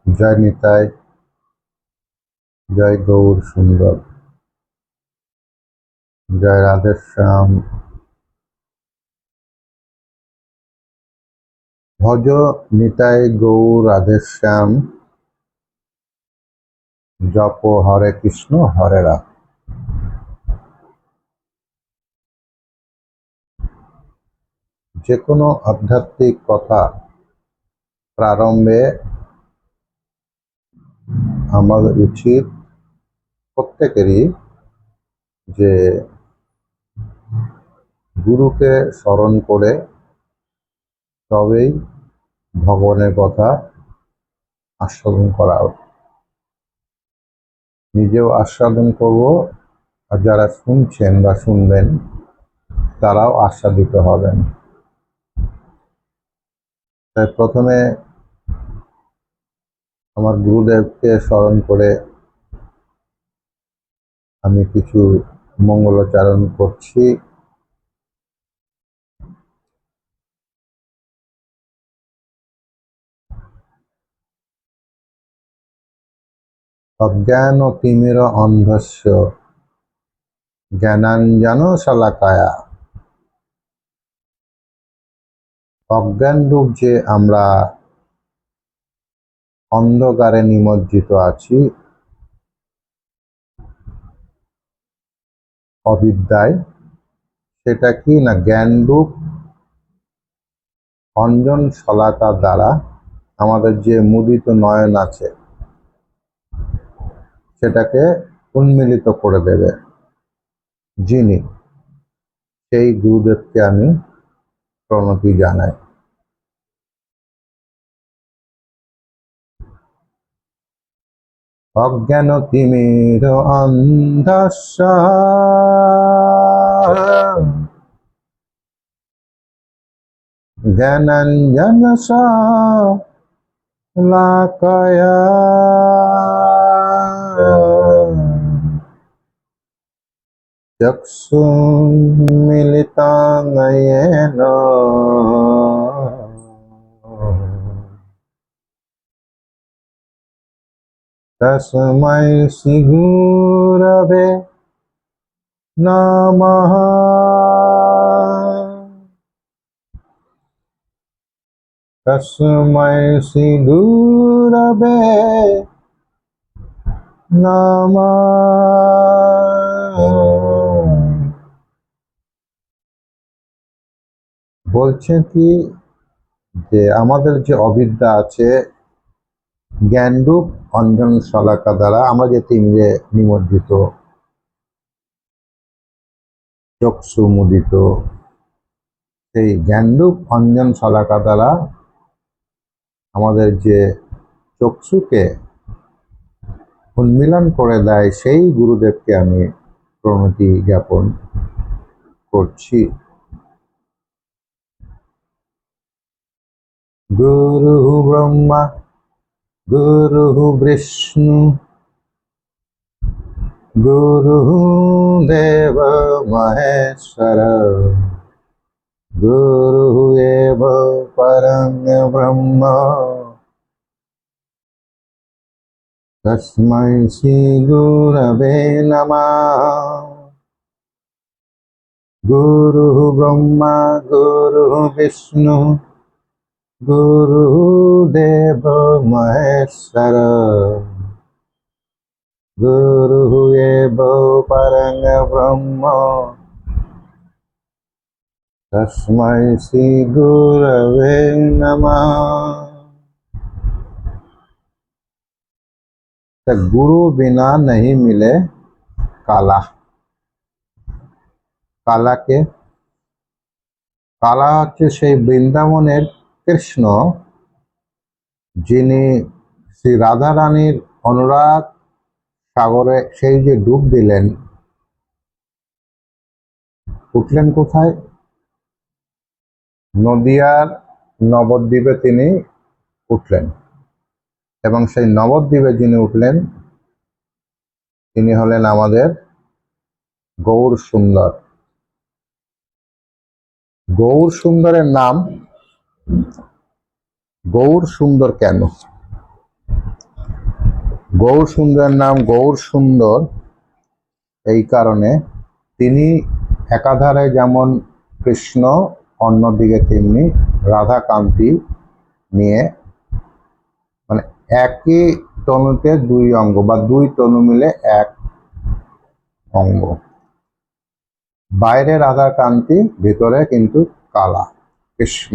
জয় নিতাই, জয় গৌর সুন্দর, জয় রাধেশ্যাম। ভজ নিতাই গৌর রাধেশ্যাম, জপ হরে কৃষ্ণ হরে রাম। যে কোনো আধ্যাত্মিক কথা প্রারম্ভে আমাদের উচিত প্রত্যেকেরই যে গুরুকে স্মরণ করে তবেই ভগবানের কথা আস্বাদন করা উচিত। নিজেও আস্বাদন করব, আর যারা শুনছেন বা শুনবেন তারাও আস্বাদিত হবেন। তাই প্রথমে আমার গুরুদেবকে স্মরণ করে আমি কিছু মঙ্গলাচরণ করছি। অজ্ঞানতিমির অন্ধস্য জ্ঞানাঞ্জন শলাকায়া। অজ্ঞান রূপ যে আমরা অন্ধকারে নিমজ্জিত আছি, অবিদ্যায়, সেটা কি না জ্ঞানরূপ অঞ্জন শলাকা দ্বারা আমাদের যে মুদিত নয়ন আছে সেটাকে উন্মিলিত করে দেবে যিনি, সেই গুরুদেবকে আমি প্রণতি জানাই। অজ্ঞানতিমির অন্ধস্য জ্ঞানাঞ্জন শলাকয়া। চক্ষুন্মিলিতং येन তস্मै শ্রী গুরবে নমঃ। তস্मै শ্রী গুরবে নমঃ। বলছেন কি যে আমাদের যে অবিদ্যা আছে, জ্ঞানরূপ অঞ্জন শলাকা দ্বারা আমরা যে তিমিরে নিমজ্জিত, চক্ষু মুদিত, সেই জ্ঞানরূপ অঞ্জন শলাকা দ্বারা আমাদের যে চক্ষুকে উন্মিলন করে দেয়, সেই গুরুদেবকে আমি প্রণতি জ্ঞাপন করছি। গুরু ব্রহ্মা গুরু বিষ্ণু গুরু দেব মহেশ্বর গুরু এব পরং ব্রহ্ম তস্मै শ্রী গুরবে নমঃ। গুরু ব্রহ্মা গুরু বিষ্ণু গুরু দেব মহেশ্বর গুরু এব পরং ব্রহ্ম তস্मै শ্রী গুরবে নমঃ। গুরু বিনা नहीं मिले काला। কালাকে, কালা হচ্ছে সেই বৃন্দাবনের কৃষ্ণ, যিনি শ্রী রাধা রানীর অনুরাগ সাগরে সেই যে ডুব দিলেন, উঠলেন কোথায়? নদিয়ার নবদ্বীপে তিনি উঠলেন, এবং সেই নবদ্বীপে যিনি উঠলেন তিনি হলেন আমাদের গৌর সুন্দর। গৌর সুন্দরের নাম গৌর সুন্দর কেন? গৌর সুন্দরের নাম গৌর সুন্দর এই কারণে তিনি একাধারে যেমন কৃষ্ণ, অন্যদিকে তেমনি রাধাকান্তি নিয়ে, মানে একই তনুতে দুই অঙ্গ বা দুই তনু মিলে এক অঙ্গ। বাইরে রাধাকান্তি, ভিতরে কিন্তু কালা কৃষ্ণ।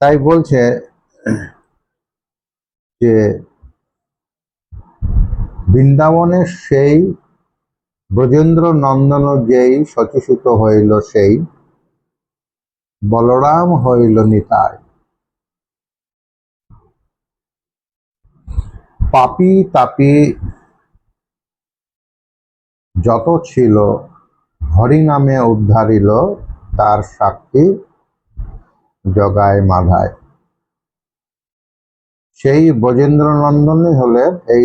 তাই বলছে যে বৃন্দাবনের সেই ব্রজেন্দ্র নন্দন যেই সচিসূত হইল, সেই বলরাম হইল নিতাই। পাপী তাপী যত ছিল, হরি নামে উদ্ধারিল, তার সাক্ষী জগায় মাধায়। সেই ব্রজেন্দ্র নন্দনই হলেন এই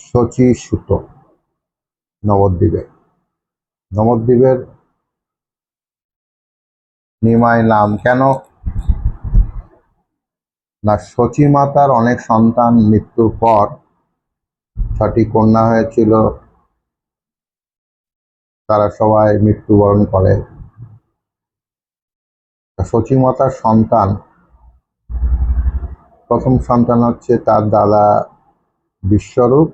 শচীসূত নবদ্বীপের। নবদ্বীপের নিমাই নাম কেন? না, শচী মাতার অনেক সন্তান মৃত্যুর পর 6টি কন্যা হয়েছিল, তারা সবাই মৃত্যুবরণ করে। শচী মাতার সন্তান, প্রথম সন্তান হচ্ছে তার দাদা বিশ্বরূপ,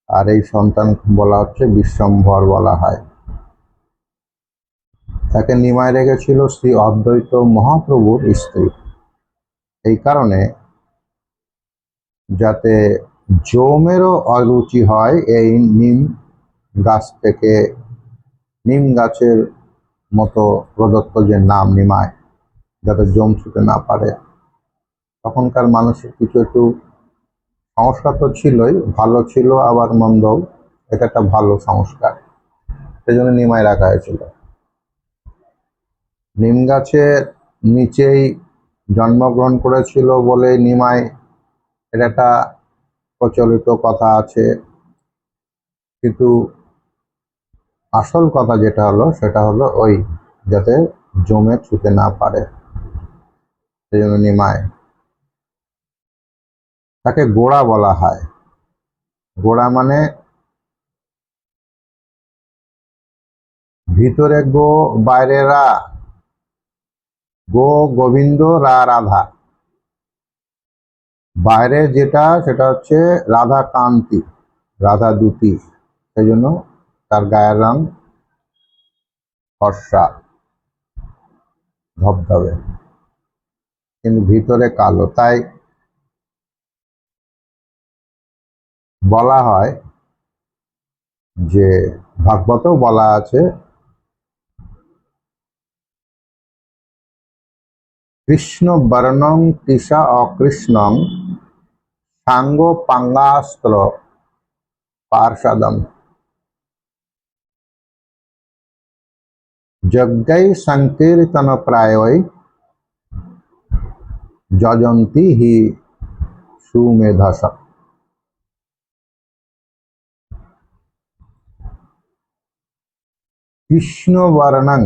আর এই সন্তান বলা হচ্ছে বিশ্বম্ভর বলা হয়। তাকে নিমায় রেখেছিল শ্রী অদ্বৈত মহাপ্রভুর স্ত্রী। এই কারণে যাতে যৌমেরও অরুচি হয়, এই নিম গাছ থেকে, নিম গাছের মতো প্রদত্ত যে নাম নিমায়, যাতে যৌম ছুতে না পারে। তখনকার মানুষের কিছু একটু সংস্কার তো ছিলই, ভালো ছিল আবার মন্দ, এটা একটা ভালো সংস্কার, সেই জন্য নিমায় রাখা হয়েছিল। নিম গাছের নিচেই জন্মগ্রহণ করেছিল বলে নিমাই, এটা একটা প্রচলিত কথা আছে। কিন্তু আসল কথা যেটা হলো, সেটা হলো ওই যাতে জমে ছুতে না পারে, সেই জন্য নিমায়। তাকে গোড়া বলা হয়। গোড়া মানে ভিতরে গো, বাইরে রা, গো গোবিন্দ, রা রাধা। বাইরে যেটা, সেটা হচ্ছে রাধা কান্তি, রাধা দুটি, সেই জন্য তার গায়ের রং ফর্সা ধবধবে, কিন্তু ভিতরে কালো। তাই বলা হয় যে, ভাগবতেও বলা আছে, কৃষ্ণ বর্ণং তৃষা অকৃষ্ণং সাঙ্গ পাঙ্গাস্ত্র পার্ষদম যজ্ঞৈ সংকীর্তন প্রায়ৈ যজন্তি হি সুমেধস। কৃষ্ণ বর্ণং,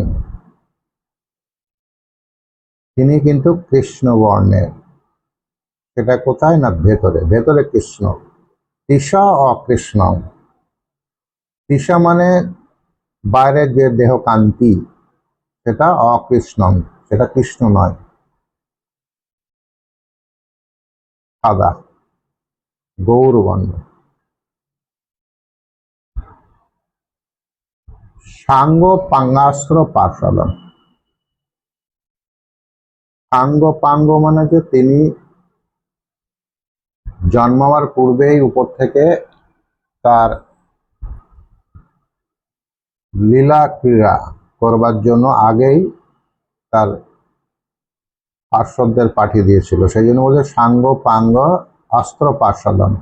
তিনি কিন্তু কৃষ্ণ বর্ণের। সেটা কোথায়? না ভেতরে, ভেতরে কৃষ্ণ। তৃষা অকৃষ্ণ, তৃষা মানে বাইরের যে দেহ কান্তি, সেটা অকৃষ্ণ, সেটা কৃষ্ণ নয়, সাদা গৌরবর্ণ। সাঙ্গ পাঙ্গাস্ত্র পার্ষদম, সাঙ্গ পাঙ্গ মানে যে তিনি জন্মাবার পূর্বেই উপর থেকে তার লীলা ক্রীড়া করবার জন্য আগেই তার পার্শ্বদের পাঠিয়ে দিয়েছিল, সেই জন্য বলছে সাঙ্গ পাঙ্গ অস্ত্র পার্শ্বদম।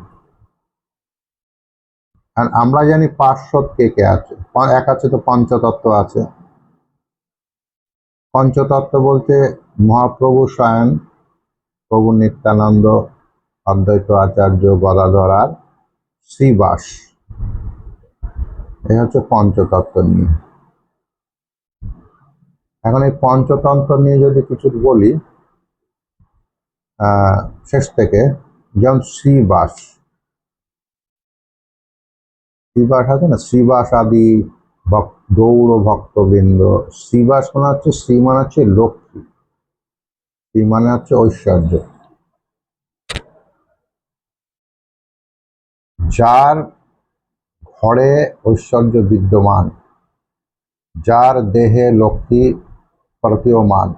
আর আমরা জানি পার্শ্বদ কে কে আছে, এক আছে তো পঞ্চতত্ত্ব আছে। পঞ্চতত্ত্ব বলতে মহাপ্রভু স্বয়ং, প্রভু নিত্যানন্দ, অদ্বৈত আচার্য, গদাধর আর শ্রীবাস, এই হচ্ছে পঞ্চতত্ত্ব নিয়ে। এখন এই পঞ্চতন্ত্র নিয়ে যদি কিছু বলি, শেষ থেকে, যেমন শ্রীবাস আছে না, শ্রীবাস আদি গৌর ভক্তবৃন্দ। শ্রীবাস মানে হচ্ছে, শ্রী মানে হচ্ছে লক্ষ্মী, শ্রী মানে হচ্ছে ঐশ্বর্য। যার ঘরে ঐশ্বর্য বিদ্যমান, যার দেহে লক্ষ্মী প্রতীয়মান,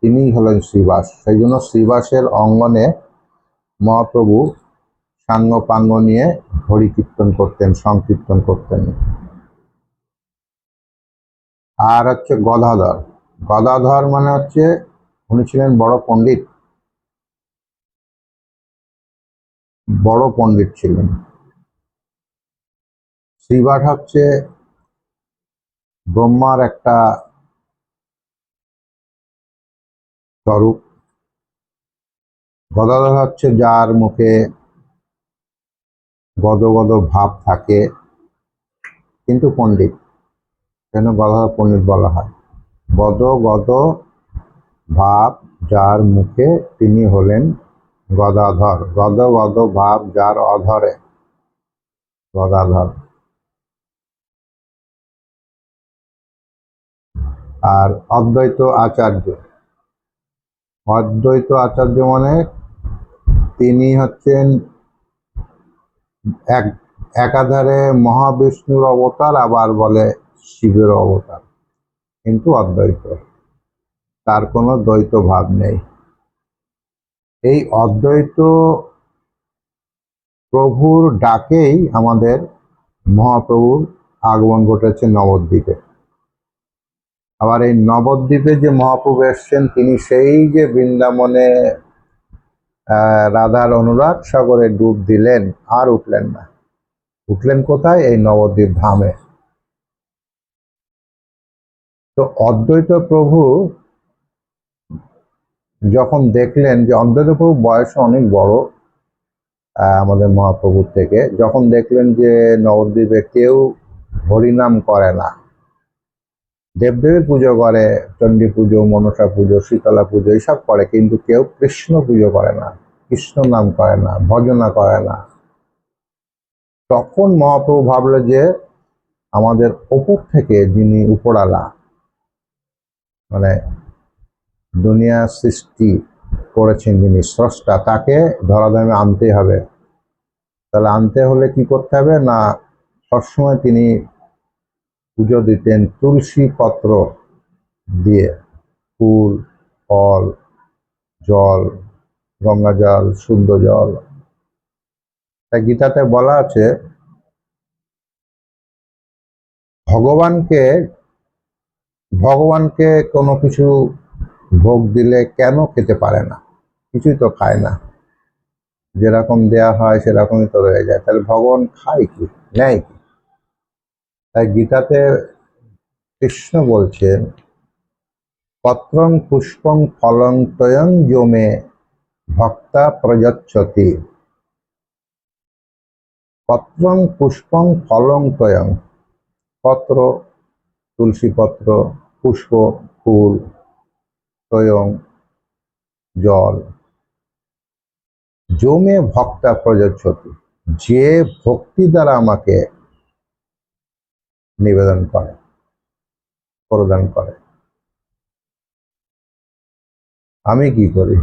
তিনিই হলেন শ্রীবাস। সেই জন্য শ্রীবাসের অঙ্গনে মহাপ্রভু সাঙ্গ পাঙ্গ নিয়ে হরি কীর্তন করতেন, সংকীর্তন করতেন। আর হচ্ছে গদাধর। গদাধর মানে হচ্ছে উনি ছিলেন বড় পণ্ডিত, বড় পণ্ডিত ছিলেন। শ্রীবাস হচ্ছে ব্রহ্মার একটা স্বরূপ। গদাধর হচ্ছে যার মুখে গদ গদ ভাব থাকে, কিন্তু পণ্ডিত, কেন গদাধর পণ্ডিত বলা হয়। গদ গদ ভাব যার মুখে, তিনি হলেন গদাধর। গদ গদ ভাব যার অধরে, গদাধর। আর অদ্বৈত আচার্য। অদ্বৈত আচার্য মানে তিনি হচ্ছেন একাধারে মহাবিষ্ণুর অবতার, আবার বলে শিবের অবতার, কিন্তু অদ্বৈত, তার কোনো দ্বৈত ভাব নেই। এই অদ্বৈত প্রভুর ডাকেই আমাদের মহাপ্রভুর আগমন ঘটেছে নবদ্বীপে। আবার এই নবদ্বীপে যে মহাপ্রভু এসছেন, তিনি সেই যে বৃন্দাবনে রাধার অনুরাগ সাগরে ডুব দিলেন, আর উঠলেন না। উঠলেন কোথায়? এই নবদ্বীপ ধামে। তো অদ্বৈত প্রভু যখন দেখলেন যে অদ্বৈত প্রভু বয়সে অনেক বড় আমাদের মহাপ্রভুর থেকে, যখন দেখলেন যে নবদ্বীপে কেউ হরিনাম করে না, দেবদেবীর পুজো করে, চণ্ডী পুজো, মনসা পুজো, শীতলা পুজো এইসব করে, কিন্তু কেউ কৃষ্ণ পুজো করে না, কৃষ্ণ নাম করে না, ভজনা করে না, তখন মহাপ্রভু ভাবলো যে আমাদের ওপর থেকে যিনি উপরালা, মানে দুনিয়া সৃষ্টি করেছেন যিনি স্রষ্টা, তাকে ধরাধামে আনতে হবে। তাহলে আনতে হলে কি করতে হবে না, সবসময় তিনি পুজো দিতেন তুলসী পত্র দিয়ে, ফুল, ফল, জল, গঙ্গা জল, শুদ্ধ জল। তাই গীতাতে বলা আছে, ভগবানকে কোনো কিছু ভোগ দিলে কেন খেতে পারে না? কিছুই তো খায় না, যেরকম দেয়া হয় সেরকমই তো রয়ে যায়। তাহলে ভগবান খায় কি, নেয় কি? তাই গীতাতে কৃষ্ণ বলছেন, পত্রং পুষ্পং ফলং তয়ং যোমে ভক্তা প্রযচ্ছতি। পত্রং পুষ্পং ফলং তয়ং, পত্র তুলসী পত্র, পুষ্প ফুল, তয়ং জল, যোমে ভক্তা প্রযচ্ছতি, যে ভক্তি দ্বারা আমাকে নিবেদন করে, প্রদান করে। আমি কি করি?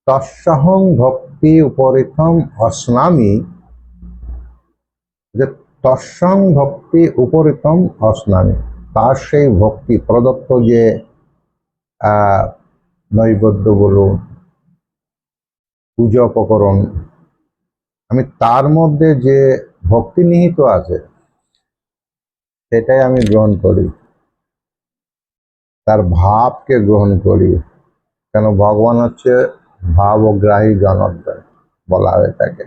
তস্যাহং ভক্তি উপরিতম অস্নামি, যে তস্যাং ভক্তি উপরিতম অস্নামি, তার সেই ভক্তি প্রদত্ত যে নৈবেদ্য বলুন, পূজা উপকরণ, আমি তার মধ্যে যে ভক্তি নিহিত আছে সেটাই আমি গ্রহণ করি, তার ভাবকে গ্রহণ করি। কেন? ভগবান হচ্ছে ভাবগ্রাহী জনার্দন বলা হয়ে থাকে।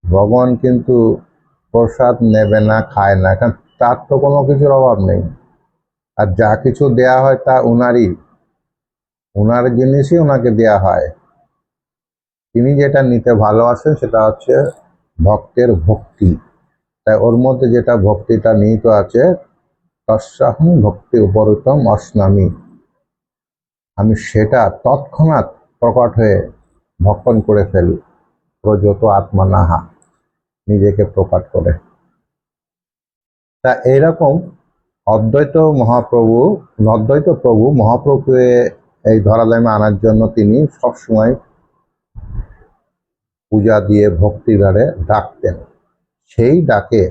ভগবান কিন্তু প্রসাদ নেবে না, খায় না, কারণ তার তো কোনো কিছুর অভাব নেই। আর যা কিছু দেয়া হয় তা উনারই, উনার জিনিসই ওনাকে দেয়া হয়। তিনি যেটা নিতে ভালোবাসেন সেটা হচ্ছে ভক্তের ভক্তি। তাই ওর মধ্যে যেটা ভক্তিটা নিহিত আছে, তস্যাহং ভক্তি উপরিতম অস্নামি, আমি সেটা তৎক্ষণাৎ প্রকট হয়ে ভক্ষণ করে ফেলি। প্রযত আত্মা নাহা, নিজেকে প্রকাশ করে। তা এইরকম অদ্বৈত প্রভু মহাপ্রভুকে এই ধরাধামে আনার জন্য তিনি সবসময় পূজা দিয়ে ভক্তিভাবে ডাকতেন। সেই ডাকে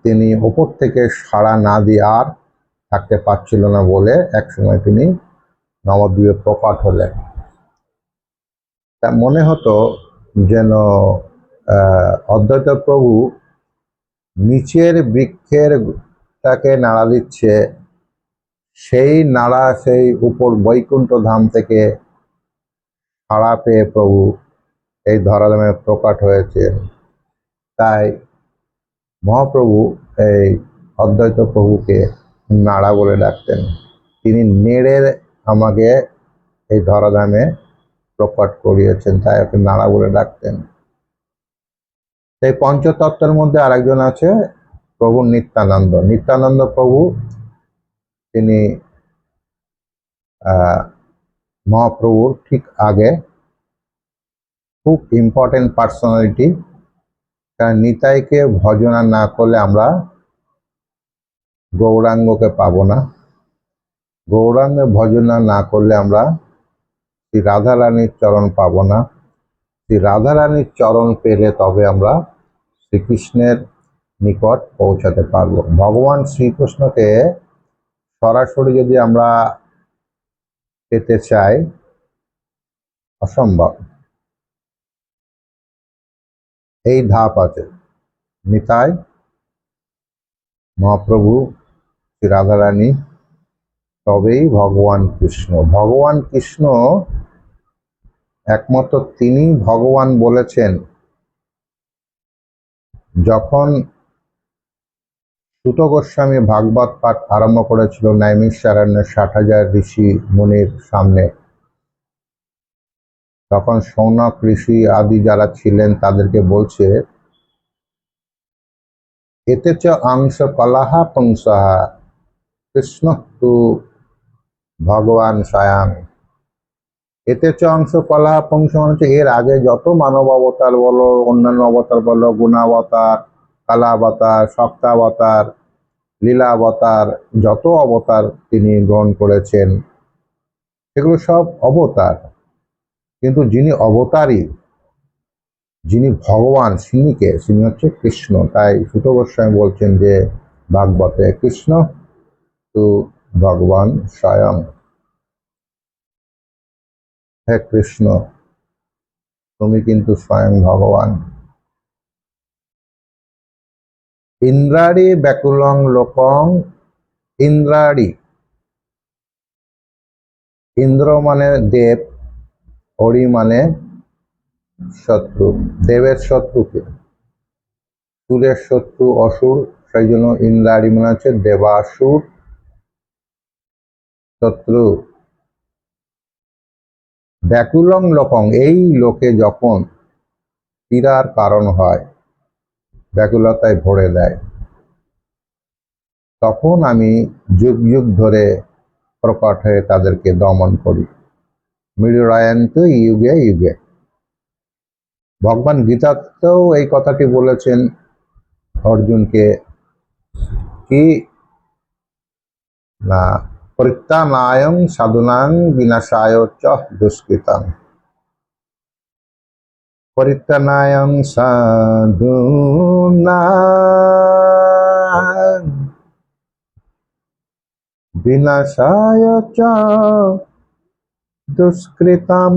তিনি ওপর থেকে সাড়া না দিয়ে আর থাকতে পারছিল না বলে একসময় তিনি নবদ্বীপে প্রকট হলেন। তা মনে হতো যেন অদ্বৈত প্রভু নিচের বৃক্ষের তাকে নাড়া দিচ্ছে, সেই নাড়া সেই উপর বৈকুণ্ঠ ধাম থেকে সাড়া পেয়ে প্রভু এই ধরাধামে প্রকট হয়েছেন। তাই মহাপ্রভু এই অদ্বৈত প্রভুকে নাড়া বলে ডাকতেন। তিনি নেড়ে আমাকে এই ধরাধামে প্রকট করিয়েছেন, তাই ওকে নাড়া বলে ডাকতেন। এই পঞ্চতত্ত্বের মধ্যে আরেকজন আছে প্রভু নিত্যানন্দ। নিত্যানন্দ প্রভু তিনি মহাপ্রভুর ঠিক আগে, খুব ইম্পর্টেন্ট পার্সোনালিটি। কারণ নিতাইকে ভজনা না করলে আমরা গৌরাঙ্গকে পাবো না। গৌরাঙ্গে ভজনা না করলে আমরা শ্রী রাধারানীর চরণ পাবো না। শ্রী রাধারানীর চরণ পেলে তবে আমরা শ্রীকৃষ্ণের নিকট পৌঁছাতে পারবো। ভগবান শ্রীকৃষ্ণকে সরাসরি যদি আমরা পেতে চাই, অসম্ভব। এই ধাপ আছে, নিতাই, মহাপ্রভু, শ্রী রাধারানী, তবেই ভগবান কৃষ্ণ। ভগবান কৃষ্ণ একমাত্র তিনি ভগবান বলেছেন যখন সুত গোস্বামী ভাগবত পাঠ আরম্ভ করেছিল নৈমিষারণ্যে 60,000 ঋষি মুনির সামনে। তখন সৌনক ঋষি আদি যারা ছিলেন তাদেরকে বলছে, এতে চ অংশ কলাহা পুংসহা কৃষ্ণ তু ভগবান স্বয়ং। এতে চ অংশ কলাহা পুংস মানে হচ্ছে এর আগে যত মানব অবতার বলো, অন্যান্য অবতার বলো, গুণাবতার, কালাবতার, সপ্তাবতার, লীলাবতার, যত অবতার তিনি গ্রহণ করেছেন সেগুলো সব অবতার। কিন্তু যিনি অবতারী, যিনি ভগবান, তিনি হচ্ছে কৃষ্ণ। তাই সুত গোস্বামী বলছেন যে ভাগবতে, কৃষ্ণ তু ভগবান স্বয়ং। হে কৃষ্ণ, তুমি কিন্তু স্বয়ং ভগবান। ইন্দ্রাড়ি ব্যাকুলং লোকং, ইন্দ্রাড়ি, ইন্দ্র মানে দেব, হরি মানে শত্রু। দেবের শত্রুকে, সুরের শত্রু অসুর, সেই জন্য ইন্দ্রাড়ি মানে হচ্ছে দেবাসুর শত্রু। ব্যাকুলং লোকং, এই লোকে যখন পীড়ার কারণ হয়, ব্যাকুলতায় ভরে দেয়, তখন আমি যুগ যুগ ধরে প্রকট হয়ে তাদেরকে দমন করি। মৃড়য়ন্ত যুগে যুগে। ভগবান গীতাতেও এই কথাটি বলেছেন অর্জুনকে, কি না, পরিত্রাণায়ং সাধুনাং বিনাশায় চ দুষ্কৃতাং। পরিত্রাণায়ং সাধুনাং বিনাশায় চ দুষ্কৃতাম।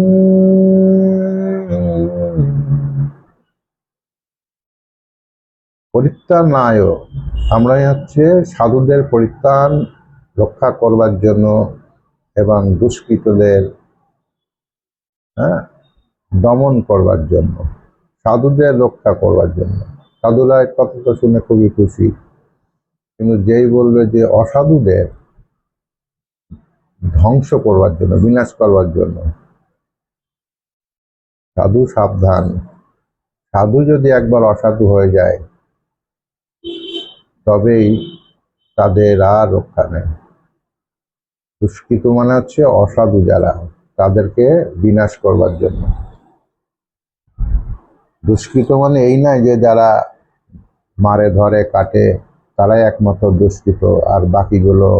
পরিত্রাণায়, আমরাই হচ্ছে সাধুদের পরিত্রাণ রক্ষা করবার জন্য এবং দুষ্কৃতদের দমন করবার জন্য, সাধুদের রক্ষা করবার জন্য। সাধুরা এক কথাটা শুনে খুবই খুশি, কিন্তু যেই বলবে যে অসাধুদের ধ্বংস করবার জন্য, বিনাশ করবার জন্য, সাধু সাবধান। সাধু যদি একবার অসাধু হয়ে যায় তবেই তাদের আর রক্ষা নেই। দুষ্কৃতু মানে হচ্ছে অসাধু যারা, তাদেরকে বিনাশ করবার জন্য। দুষ্কৃতু মানে এই নয় যে যারা মারে ধরে কাটে তারাই একমাত্র দুষ্কৃত আর বাকিগুলো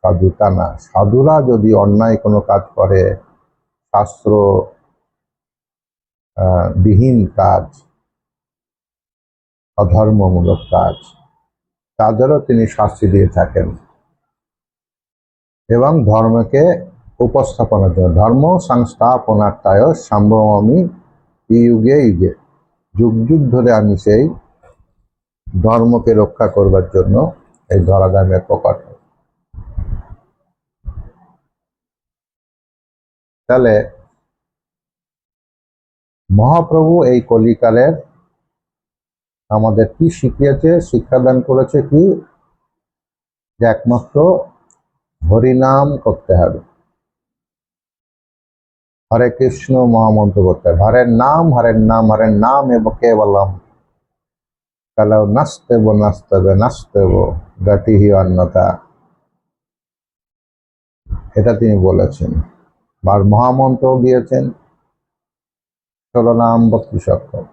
সাধু, তা না। সাধুরা যদি অন্যায় কোনো কাজ করে, শাস্ত্র বিহীন কাজ, অধর্মমূলক কাজ, তাদেরও তিনি শাস্তি দিয়ে থাকেন। এবং ধর্মকে উপস্থাপনের জন্য, ধর্ম সংস্থাপনার্থায় সম্ভবমি ইয়ুগে ইয়ুগে, যুগ যুগ ধরে আমি সেই ধর্মকে রক্ষা করবার জন্য এই ধরাধামে প্রকট হই। তাহলে মহাপ্রভু এই কলিকালের আমাদের কি শিখিয়েছে, শিক্ষাদান করেছে কি, যে একমাত্র হরিনাম করতে হবে, হরে কৃষ্ণ মহামন্ত্র করতে হবে, হরের নাম হরের নাম হরের নাম এব কেবলম কালাও নাস্তেব নাস্তেব নাস্তেব গতিহি অন্যথা, এটা তিনি বলেছেন। আর মহামন্ত্র দিয়েছেন 16 নাম 32 অক্ষর,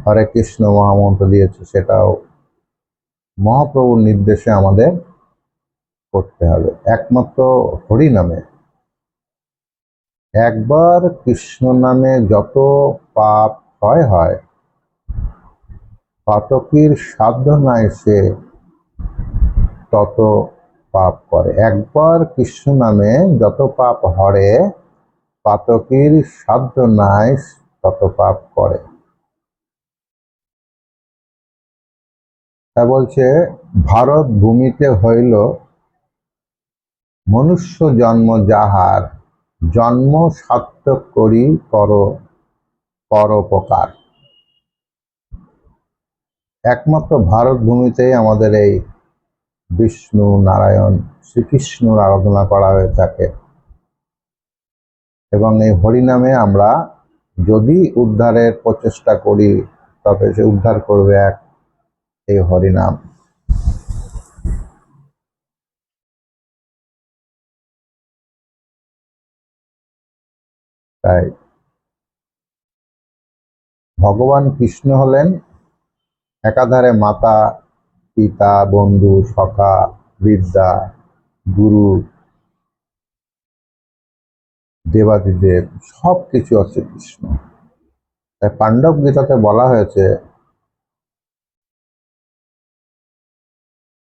হরে কৃষ্ণ মহামন্ত্র দিয়েছে, সেটাও মহাপ্রভুর নির্দেশে আমাদের করতে হবে। একমাত্র হরি নামে, একবার কৃষ্ণ নামে যত পাপ ক্ষয় হয়, পাতকীর সাধ্য নাই সে তত পাপ করে। একবার কৃষ্ণ নামে যত পাপ হরে, পাতকীর সাধ্য নাই তত পাপ করে। তা বলছে, ভারত ভূমিতে হইল মনুষ্য জন্ম যাহার, জন্ম সার্থক করি কর পরোপকার। একমাত্র ভারত ভূমিতেই আমাদের এই বিষ্ণু নারায়ণ শ্রীকৃষ্ণর আরাধনা করা হয়ে থাকে। এবং এই হরিনামে আমরা যদি উদ্ধারের প্রচেষ্টা করি, তবে সে উদ্ধার করবে এক এই হরিনাম। তাই ভগবান কৃষ্ণ হলেন একাধারে মাতা, পিতা, বন্ধু, সখা, বিদ্যা, গুরু, দেবাদিদেব, সব কিছু হচ্ছে কৃষ্ণ। তাই পাণ্ডব গীতাতে বলা হয়েছে,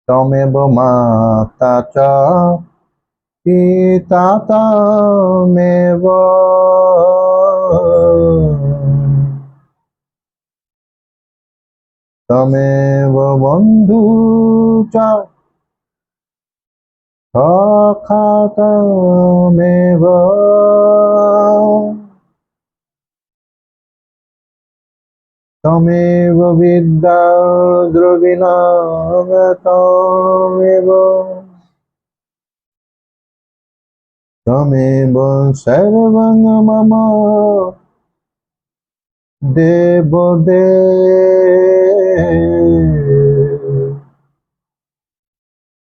তমেব মাতা চ পিতা তমেব তমেব বন্ধু চ সখা তমেব তমেব বিদ্যা দ্রবিণম তমেব তমেব সর্বং মম দেবদেব।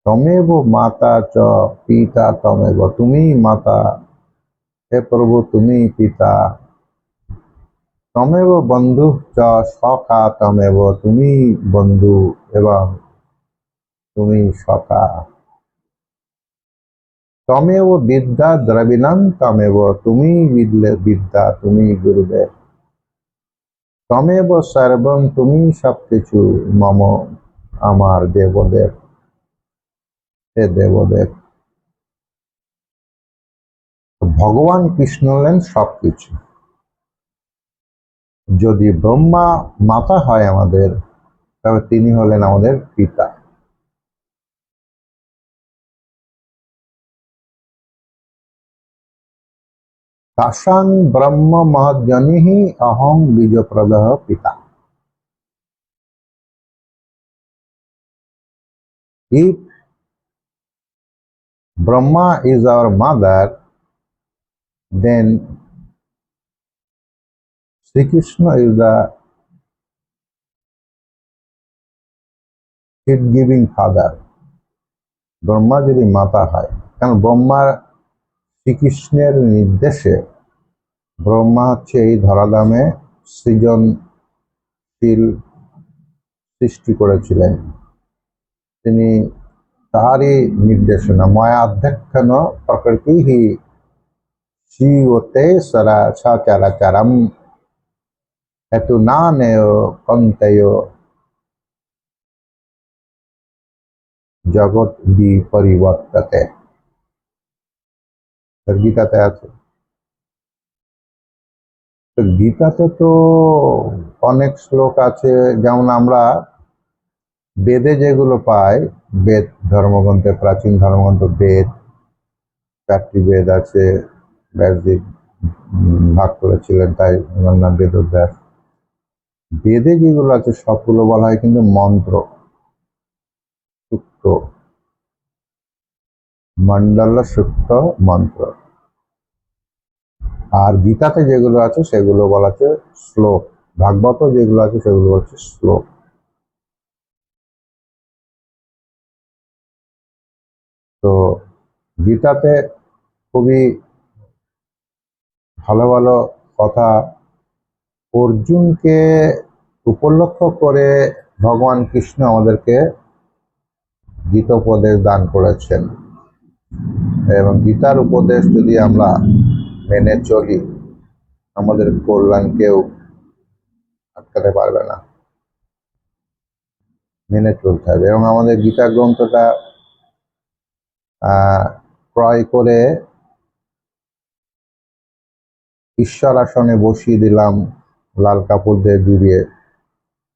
তমেব মাতা চ পিতা তমেব, তুমি মাতা হে প্রভু, তুমি পিতা। তমেব বন্ধু চ সখা তমেব, তুমি বন্ধু এবং তুমি সখা। তমেব বিদ্যা দ্রবিণং তমেব, তুমি বিদ্যা, তুমি গুরুদেব। তমেব সর্বং, তুমি সবকিছু, মম আমার দেবদেব, হে দেবদেব। ভগবান কৃষ্ণ হলেন সবকিছু। যদি ব্রহ্মা মাতা হয় আমাদের, তবে তিনি হলেন আমাদের পিতা। তাসাং ব্রহ্ম মহজ্জনিহি অহং বীজপ্রদঃ পিতা। If Brahma is our mother, then Sri Krishna is the seed giving father. Brahma যদি মাতা হয়, কারণ শ্রীকৃষ্ণের নির্দেশে ব্রহ্মা হচ্ছে এই ধরাধামে সৃজনশীল সৃষ্টি করেছিলেন। তিনি তাহারই নির্দেশনা ময়া অধ্যক্ষণ প্রকৃতি শ্রীয়তে সচরাচরম হেতু নানেয় কন্তেয় জগৎ বিপরিবর্ততে। গীতাতে আছে। তো গীতাতে তো অনেক শ্লোক আছে, যেমন আমরা বেদে যেগুলো পাই, বেদ ধর্মগ্রন্থে, প্রাচীন ধর্মগ্রন্থ বেদ, 4টি বেদ আছে, ব্যাসদেব ভাগ করেছিলেন, তাই ওনার নাম বেদব্যাস। বেদে যেগুলো আছে সবগুলো বলা হয় কিন্তু মন্ত্র, সূক্ত, মণ্ডল সূক্ত মন্ত্র। আর গীতাতে যেগুলো আছে সেগুলো বলা হচ্ছে শ্লোক। ভাগবত যেগুলো আছে সেগুলো হচ্ছে শ্লোক। তো গীতাতে খুবই ভালো ভালো কথা অর্জুনকে উপলক্ষ করে ভগবান কৃষ্ণ আমাদেরকে গীতোপদেশ দান করেছেন, এবং গীতার উপদেশ যদি আমরা মেনে চলি আমাদের কল্যাণ কেউ আটকাতে পারবে না। মেনে চলতে হবে, এবং আমাদের গীতা গ্রন্থটা ক্রয় করে ঈশ্বর আসনে বসিয়ে দিলাম লাল কাপড় দিয়ে জুড়িয়ে,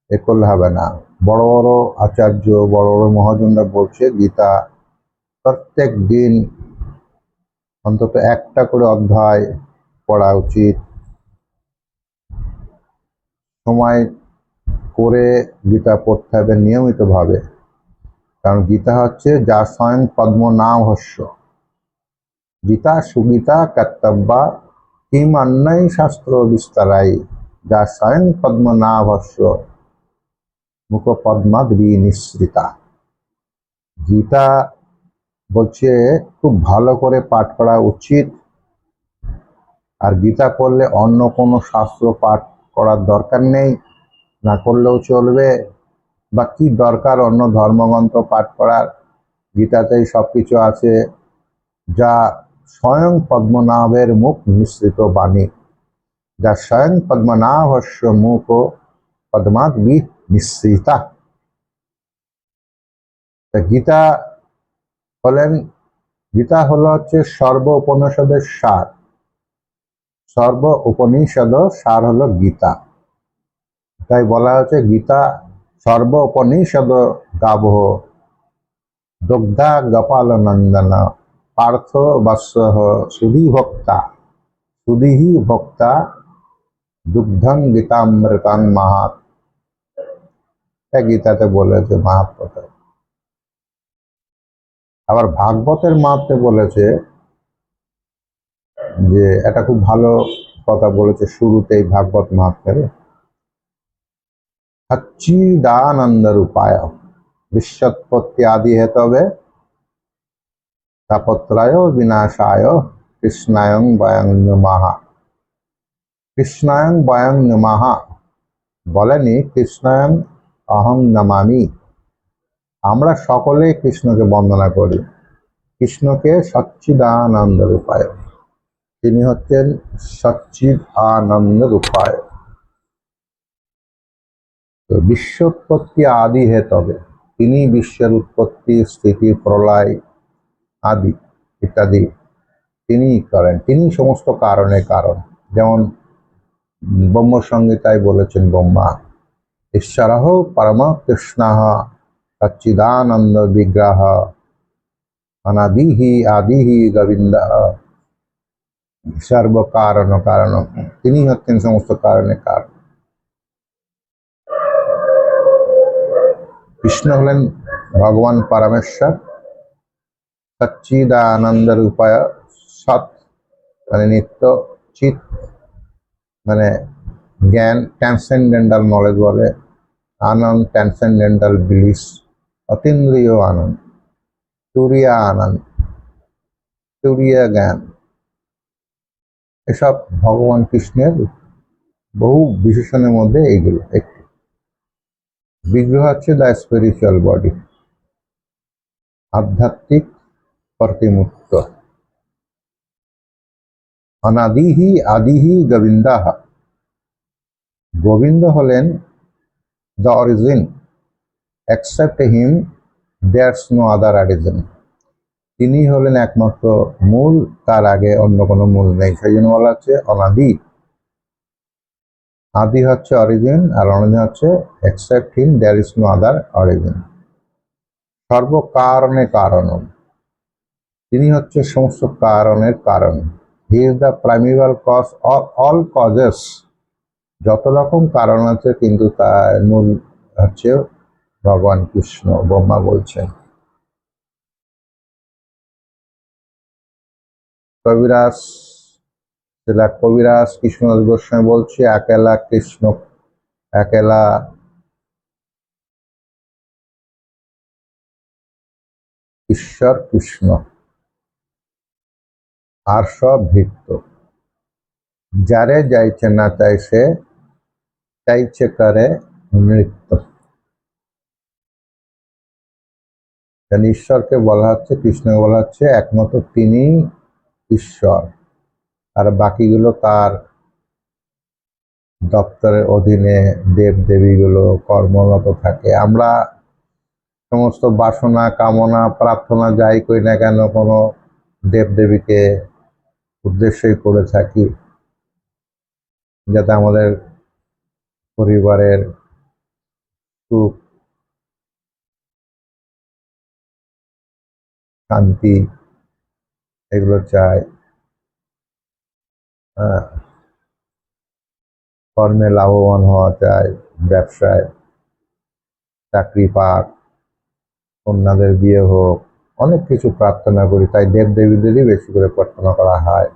এ করলে হবে না। বড় বড় আচার্য, বড় বড় মহাজনরা বলছে গীতা প্রত্যেক দিন অন্তত একটা করে অধ্যায় পড়া উচিত। সময় করে গীতা পড়তে হবে নিয়মিতভাবে, কারণ গীতা হচ্ছে যা স্বয়ং পদ্মনাভস্য। গীতা সুগীতা কর্তব্যা কিম অন্যই শাস্ত্র বিস্তারাই, যা স্বয়ং পদ্মনাভস্য মুখ পদ্মাদ বিনিসৃতা। গীতা বলছে খুব ভালো করে পাঠ করা উচিত, আর গীতা পড়লে অন্য কোনো শাস্ত্র পাঠ করার দরকার নেই, না করলেও চলবে। বা কি দরকার অন্য ধর্মগ্রন্থ পাঠ করার, গীতাতেই সবকিছু আছে, যা স্বয়ং পদ্মনাভের মুখ নিঃসৃত বাণী, যা স্বয়ং পদ্মনাভস্য মুখ পদ্মাদ বিনিসৃতা। গীতা হচ্ছে সর্ব উপনিষদের সার। সর্ব উপনিষদ সার হলো গীতা। তাই বলা হচ্ছে গীতা সর্ব উপনিষদ গাবহ দুগ্ধা গোপাল নন্দন পার্থ বৎস সুধী ভক্তা দুগ্ধং গীতামৃতাং মাহাত। গীতাতে বলেছে মাহাত্ম্যটা। আবার ভাগবতের মাহাত্ম্যে বলেছে যে, এটা খুব ভালো কথা বলেছে শুরুতেই ভাগবত মাহাত্ম্যের, সচ্চিদানন্দ রূপায় বিশ্বৎপত্তি আদি হেতবে তাপত্রয় বিনাশায় কৃষ্ণায়ং বয়ং নমঃ। কৃষ্ণায়ং বয়ং নমঃ বলেনি কৃষ্ণায়ং অহং নমামি। আমরা সকলে কৃষ্ণকে বন্দনা করি। কৃষ্ণকে সচ্চিদানন্দ রূপায়, তিনি হচ্ছেন সচ্চিদ আনন্দ রূপায়। তো বিশ্বোৎপত্তি আদি হেতবে, তিনি বিশ্বের উৎপত্তি, স্থিতি, প্রলয় আদি ইত্যাদি তিনি করেন, তিনি সমস্ত কারণে কারণ। যেমন ব্রহ্মসংহিতায় বলেছেন ব্রহ্মা ঈশ্বরঃ পরম কৃষ্ণঃ সচ্চিদানন্দ বিগ্রহ অনাদিহি আদিহি গোবিন্দঃ সর্ব কারণ কারণ। তিনি হচ্ছেন সমস্ত কারণে কারণ। কৃষ্ণ হলেন ভগবান পরমেশ্বর, সচ্চিদানন্দ রূপায়। সৎ মানে নিত্য, চিত মানে জ্ঞান, ট্রান্সেন্ডেন্টাল নলেজ বলে, আনন্দ ট্রান্সেন্ডেন্টাল ব্লিস, অতীন্দ্রিয় আনন্দ, তুরীয় আনন্দ। তুরিয়া জ্ঞান, এসব ভগবান কৃষ্ণের বহু বিশেষণের মধ্যে এইগুলো একটি। বিগ্রহ হচ্ছে দ্য স্পিরিচুয়াল বডি, আধ্যাত্মিক প্রতিমূর্ত। অনাদিহি আদিহি গোবিন্দাহ, গোবিন্দ হলেন the origin, except him there's no other origin। তিনি হলেন একমাত্র মূল, তার আগে অন্য কোনো মূল নেই, সেই জন্য বলা হচ্ছে অনাদি। আদি হচ্ছে অরিজিন, আর অরিজিন হচ্ছে except him there is no other origin। সর্বকারণে কারণম, তিনি হচ্ছে সমস্ত কারণের কারণ। He is the primordial cause of all causes, যত রকম কারণ আছে কিন্তু তার মূল হচ্ছে ভগবান কৃষ্ণ, ব্রহ্মা বলছেন। কবিরাজ কবিরাজ কৃষ্ণদাস গোস্বামী বলছে, একেলা কৃষ্ণ, একেলা ঈশ্বর কৃষ্ণ, আর সব ভৃত্য। যারে যাইছে না চাই সে চাইছে করে নৃত্য। ঈশ্বরকে বলা হচ্ছে, কৃষ্ণকে বলা হচ্ছে একমাত্র তিনি ঈশ্বর, আর বাকিগুলো তার দপ্তরের অধীনে দেব দেবীগুলো কর্মরত থাকে। আমরা সমস্ত বাসনা কামনা প্রার্থনা যাই করি না কেন কোনো দেব দেবীকে উদ্দেশ্যই করে থাকি, যাতে আমাদের পরিবারের সুখ শান্তি এগুলো চাই। কর্মে লাভবান হওয়া চাই, ব্যবসায় চাকরি পাক, কন্যাদের বিয়ে হোক, অনেক কিছু প্রার্থনা করি, তাই দেব দেবীদেরই বেশি করে প্রার্থনা করা হয়।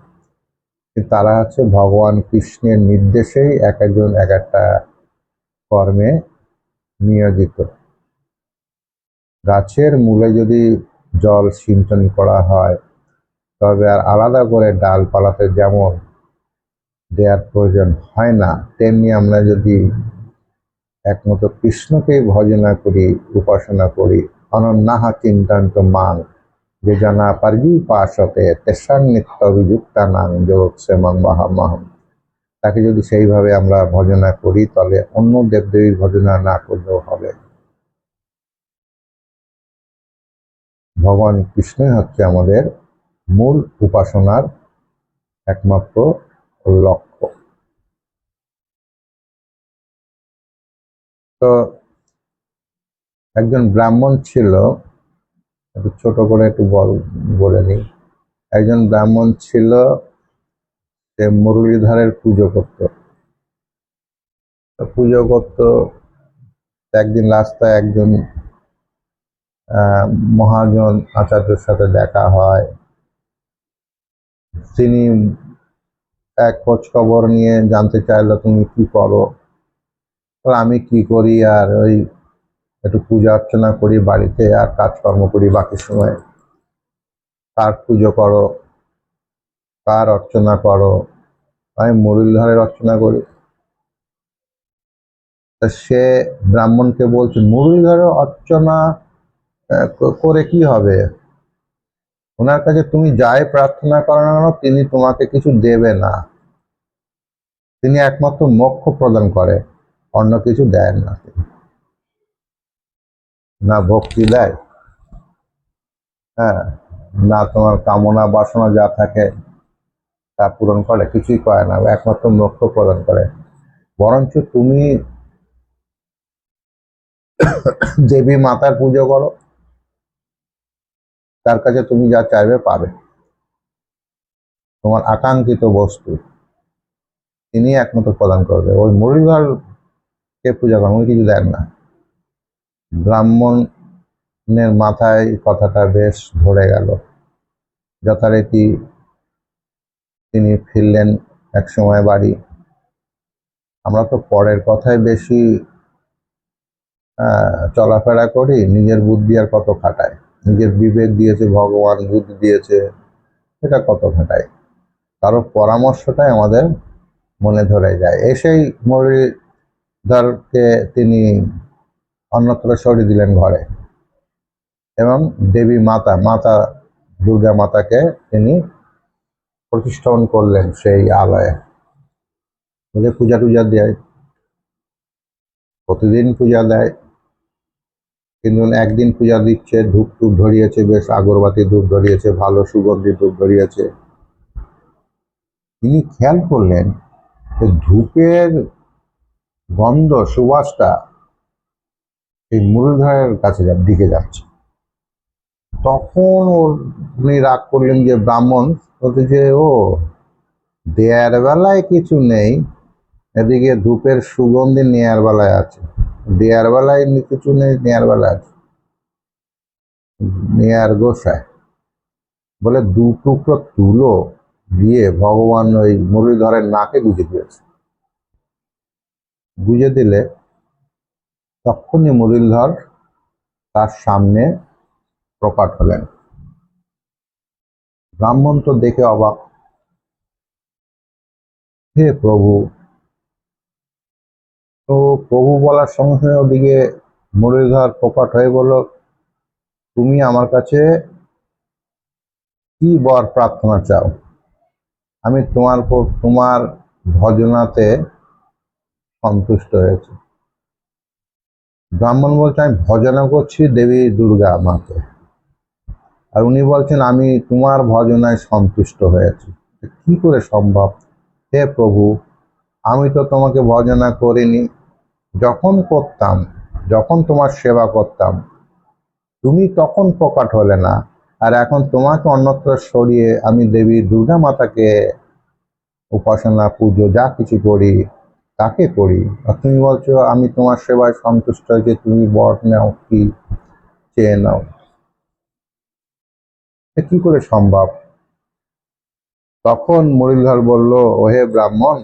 কিন্তু তারা হচ্ছে ভগবান কৃষ্ণের নির্দেশেই এক একজন এক একটা কর্মে নিয়োজিত। গাছের মূলে যদি জল সিঞ্চন করা হয়, তবে আর আলাদা করে ডালপালাতে যেমন দেওয়ার প্রয়োজন হয় না, তেমনি আমরা যদি একমাত্র কৃষ্ণকে ভজনা করি, উপাসনা করি, অনন্যাহা চিন্তান্ত মান, যে জানা পারবি উপাসতে তেসাং নিত্য অভিযুক্তা নাং যোগক্ষেমং মহামহম, তাকে যদি সেইভাবে আমরা ভজনা করি, তাহলে অন্য দেবদেবীর ভজনা না করলেও হবে। ভগবান কৃষ্ণই হচ্ছে আমাদের মূল উপাসনার একমাত্র লক্ষ্য। তো একজন ব্রাহ্মণ ছিল, একটু ছোট করে একটু বলে নিই। একজন ব্রাহ্মণ ছিল, সে মুরলীধরের পুজো করত। পুজো করত, একদিন রাস্তায় একজন মহাজন আচার্যের সাথে দেখা হয়। তিনি এক খোঁজ খবর নিয়ে জানতে চাইলো, তুমি কি করো? আমি কি করি, আর ওই একটু পূজা অর্চনা করি বাড়িতে, আর কাজকর্ম করি বাকি সময়। কার পুজো করো, কার অর্চনা করো? আমি মুরলীধরের অর্চনা করি। তা সে ব্রাহ্মণকে বলছে, মুরলীধরের অর্চনা করে কি হবে? ওনার কাছে তুমি যাই প্রার্থনা করো না কেন, তিনি তোমাকে কিছু দেবে না। তিনি একমাত্র মোক্ষ প্রদান করে, অন্য কিছু দেন না। না ভক্তি দেয়, হ্যাঁ, না তোমার কামনা বাসনা যা থাকে তা পূরণ করে, কিছুই করে না, একমাত্র মোক্ষ প্রদান করে। বরঞ্চ তুমি দেবী মাতার পুজো করো, তার কাছে তুমি যা চাইবে পাবে, তোমার আকাঙ্ক্ষিত বস্তু তিনি একমাত্র প্রদান করবে। ওই মুরলীধরকে পূজা করেন, উনি কিছু দেন না। ব্রাহ্মণের মাথায় কথাটা বেশ ধরে গেল। যথারীতি তিনি ফিরলেন এক সময় বাড়ি। আমরা তো পরের কথায় বেশি চলাফেরা করি, নিজের বুদ্ধি আর কত খাটায়। নিজের বিবেক দিয়েছে ভগবান, বুদ্ধি দিয়েছে, এটা কত ঘাটায়, কারোর পরামর্শটাই আমাদের মনে ধরে যায়। এসেই মুরলীধরকে তিনি অন্যত্র সরিয়ে দিলেন ঘরে, এবং দেবী মাতা দুর্গা মাতাকে তিনি প্রতিষ্ঠাপন করলেন সেই আলয়ে। বলে পূজা টুজা দেয়, প্রতিদিন পূজা দেয়, কিন্তু একদিন পূজা দিচ্ছে, ধূপ টুপ ধরিয়েছে, বেশ আগরবাতি ধূপ ধরিয়েছে, ভালো সুগন্ধি ধূপ ধরিয়েছে। তিনি খেয়াল করলেন যে ধূপের গন্ধ সুবাসটা এই মুরলীধরের কাছে দিকে যাচ্ছে। তখন উনি রাগ করলেন যে ব্রাহ্মণ বলতে যে ও দেয়ার বেলায় কিছু নেই, এদিকে ধূপের সুগন্ধি নেয়ার বেলায় আছে, দেয়ার বেলায় কিছু নেই, নেয়ার বেলায় আছে। নেয়ার গোসায় বলে দু টুকরো তুলো দিয়ে ভগবান ওই মুরলীধরের নাকে গুঁজে দিয়েছে। গুঁজে দিলে তখনই মুরলীধর তার সামনে প্রকট হলেন। ব্রাহ্মণ তো দেখে অবাক, হে প্রভু। তো প্রভু বলার সঙ্গে সঙ্গে ওদিকে মুরলীধর প্রকট হয়ে বলল, তুমি আমার কাছে কি বর প্রার্থনা চাও? আমি তোমার ভজনাতে সন্তুষ্ট হয়েছি। ব্রাহ্মণ বলছে, আমি ভজনা করছি দেবী দুর্গা মাকে, আর উনি বলছেন আমি তোমার ভজনায় সন্তুষ্ট হয়েছি। কি করে সম্ভব? হে প্রভু, আমি তো তোমাকে ভজনা করিনি। যখন করতাম, যখন তোমার সেবা করতাম, তুমি তখন প্রকট হলে না, আর এখন তোমাকে অন্যত্র সরিয়ে আমি দেবী দুর্গা মাতাকে উপাসনা পুজো যা কিছু করি তাকে করি, আর তুমি বলছো আমি তোমার সেবায় সন্তুষ্ট হয়েছি, তুমি বর নাও, কি চেয়ে নাও। কি করে সম্ভব? তখন মুরলীধর বলল, ওহে ব্রাহ্মণ,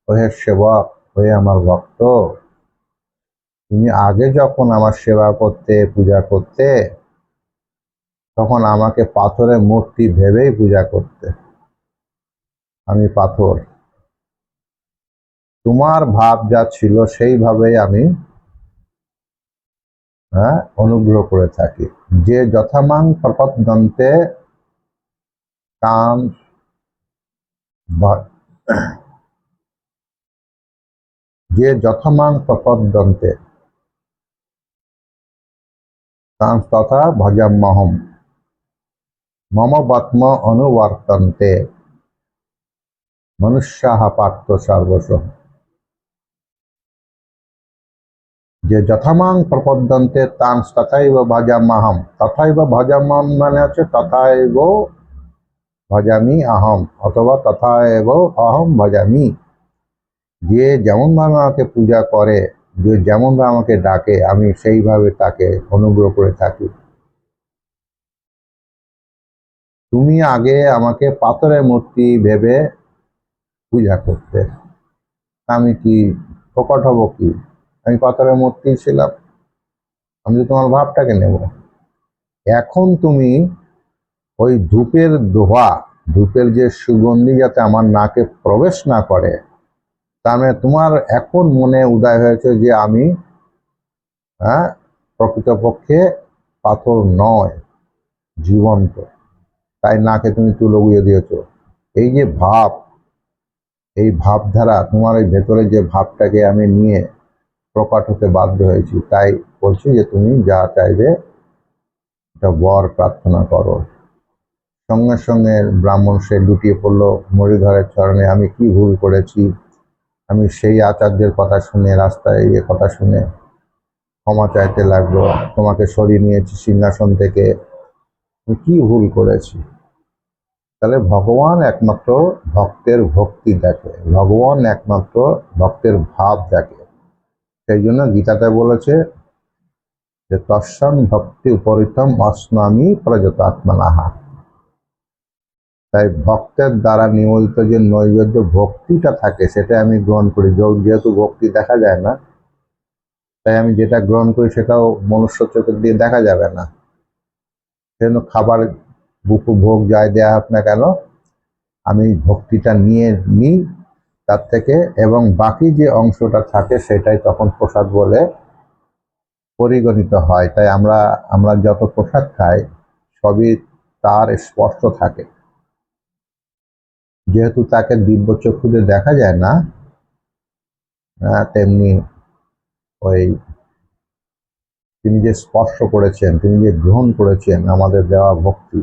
ওহে সেবক, ওহে আমার ভক্ত, তুমি আগে যখন আমার সেবা করতে, পূজা করতে, তখন আমাকে পাথরের মূর্তি ভেবেই পূজা করতে। আমি পাথর, তোমার ভাব যা ছিল সেইভাবেই আমি অনুগ্রহ করে থাকি। যে যথামাং প্রপদ্যন্তে তান যে যথামাং প্রপদ্যন্তে তান তথা ভজাম্যহম মম বত্ম অনুবর্তন্তে মনুষ্যাহ পার্থ সর্বস্ব। যে যথামাং প্রপদ্যন্তে তান তথাইব ভজাম্যহম, তথাইব ভজাম্যহম মানে হচ্ছে তথাইব ভজামি আহম, অথবা তথাইব অহম ভজামি। যে যেমনভাবে আমাকে পূজা করে, যে যেমনভাবে আমাকে ডাকে, আমি সেইভাবে তাকে অনুগ্রহ করে থাকি। তুমি আগে আমাকে পাথরের মূর্তি ভেবে পূজা করতে, আমি কি প্রকট হব? কি আমি পাথরের মূর্তি ছিলাম? আমি তো তোমার ভাবটাকে নেব। এখন তুমি ওই ধূপের ধোঁয়া, ধূপের যে সুগন্ধি যাতে আমার নাকে প্রবেশ না করে, তার মানে তোমার এখন মনে উদয় হয়েছে যে আমি প্রকৃতপক্ষে পাথর নয়, জীবন্ত, তাই নাকে তুমি তুলো গুঁজে দিয়েছ। এই যে ভাব, এই ভাবধারা, তোমার এই ভেতরে যে ভাবটাকে আমি নিয়ে প্রকট হতে বাধ্য হয়েছি, তাই বলছি যে তুমি যা চাইবে এটা বর প্রার্থনা করো। সঙ্গে সঙ্গে ব্রাহ্মণ সে লুটিয়ে পড়ল মুরলীধরের চরণে। আমি কি ভুল করেছি? আমি সেই আচার্যের কথা শুনে, রাস্তায় এই কথা শুনে ক্ষমা চাইতে লাগলো, তোমাকে সরিয়ে নিয়েছি সিংহাসন থেকে, কি ভুল করেছি? তাহলে ভগবান একমাত্র ভক্তের ভক্তি দেখে, ভগবান একমাত্র ভক্তের ভাব দেখে। সেই জন্য গীতাতে বলেছে যে তস্যাং ভক্তি উপরিতম অস্নামি প্রযত আত্মনাহা। তাই ভক্তের দ্বারা নিবেদিত যে নৈবেদ্য ভক্তিটা থাকে সেটা আমি গ্রহণ করি। যেহেতু ভক্তি দেখা যায় না, তাই আমি যেটা গ্রহণ করি সেটাও মনুষ্য চোখের দিয়ে দেখা যাবে না, সেজন্য খাবার ভোগ যাই দেয়া হোক না কেন, আমি ভক্তিটা নিয়ে নিই তার থেকে, এবং বাকি যে অংশটা থাকে সেটাই তখন প্রসাদ বলে পরিগণিত হয়। তাই আমরা যত প্রসাদ খাই সবই তার স্পর্শ থাকে। যেহেতু তাকে দিব্য চক্ষুতে দেখা যায় না, তেমনি ওই তিনি যে স্পর্শ করেছেন, তিনি যে গ্রহণ করেছেন আমাদের দেওয়া ভক্তি,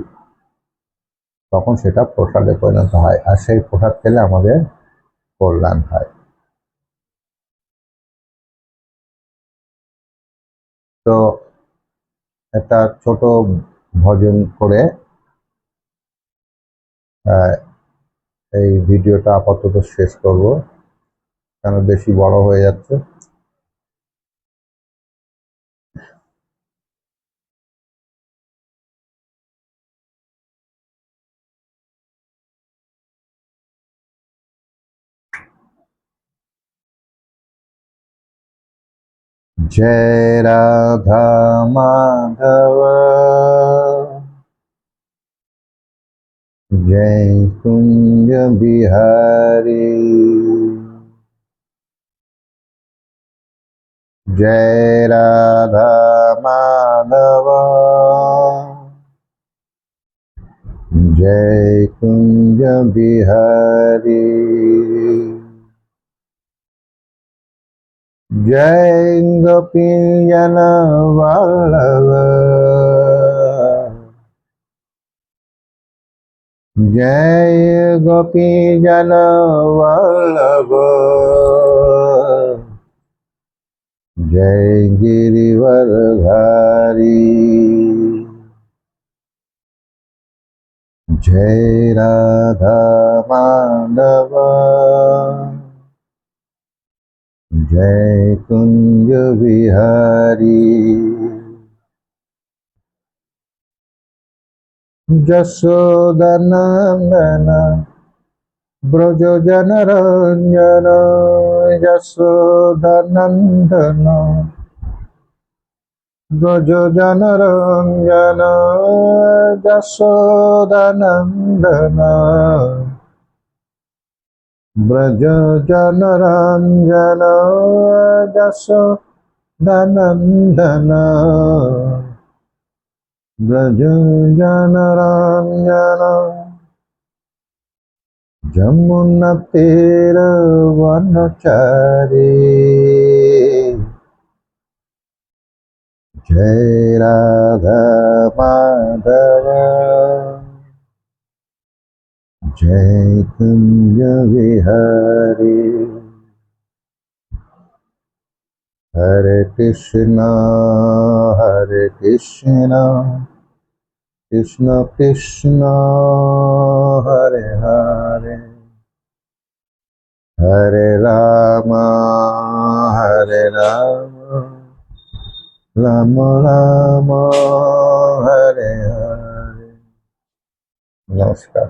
তখন সেটা প্রসাদে পরিণত হয়, আর সেই প্রসাদ খেলে আমাদের কল্যাণ হয়। তো একটা ছোট ভজন করে এই ভিডিওটা আপাতত শেষ করব, কারণ বেশি বড় হয়ে যাচ্ছে। जय राधा माधव, जय कुंज बिहारी, जय राधा माधव, जय कुंज बिहारी, जय गोपी जन वल्लभ, जय गोपी जन वल्लभ, जय गिरिवरधारी, जय राधा माधव, जय कुंज बिहारी, जशोदनंदन ब्रज जनरंजन, यशोदनंदन ब्रज जनरंजन, यशोदनंदन ब्रज जनरंजन, यशोदनंदन ब्रज जनरंजन, जमुना तीर वनचारी, जय राधा माधव, जय कुंज बिहारी, हरे कृष्णा कृष्ण कृष्ण हरे हरे, हरे राम राम राम हरे हरे। नमस्कार।